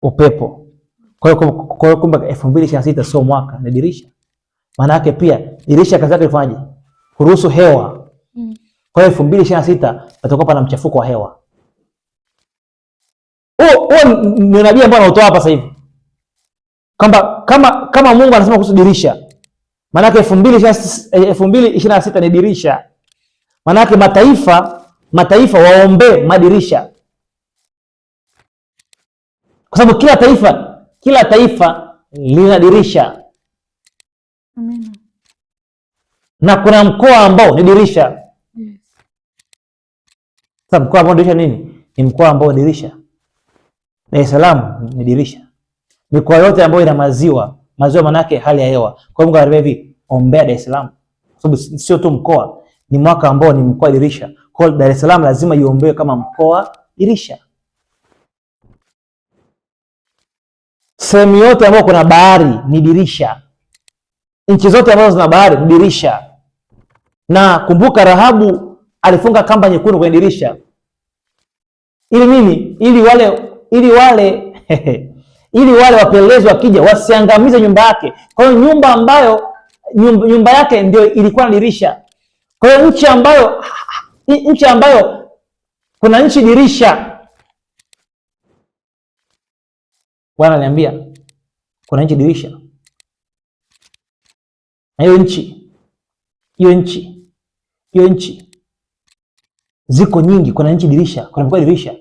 upepo. Kwa hiyo kumbe 2026 sio mwaka, ni dirisha. Maana yake pia dirisha kazi yake ifanyaje? Kuruhusu hewa. Kwa hiyo 2026 patakuwa pana mchafuko wa hewa. Ni nabii ambaye anatoa hapa sasa hivi. Kama Mungu anasema kuhusu dirisha, maana yake 2026 ni dirisha. Maana yake mataifa waombe madirisha. Kwa sababu kila taifa lina dirisha. Amen. Na kuna mkoa ambao ni dirisha. Yes. Sasa mkoa ambao dirisha nini? Ni mkoa ambao dirisha. Dar es Salaam ni dirisha. Mikoa yote ambayo ina maziwa maana yake hali ya hewa. Kwa hiyo Mungu anarejea hivi, ombea Dar es Salaam. Kwa sababu sio tu mkoa, ni mwaka ambao ni mkoa dirisha. Kwa hiyo Dar es Salaam lazima iombewe kama mkoa dirisha. Sehemu yote ambayo kuna bahari ni dirisha. Nchi zote ambazo zina bahari ni dirisha. Na kumbuka Rahabu alifunga kamba nyekundu kwenye dirisha. Ili nini? Ili wale wapelelezi wakija wasiangamize nyumba yake. Kwa hiyo nyumba yake ndio ilikuwa na dirisha. Kwa hiyo nchi ambayo kuna nchi dirisha. Bwana ananiambia kuna nchi dirisha. Na hiyo nchi ziko nyingi, kuna nchi dirisha, kuna mkoa dirisha.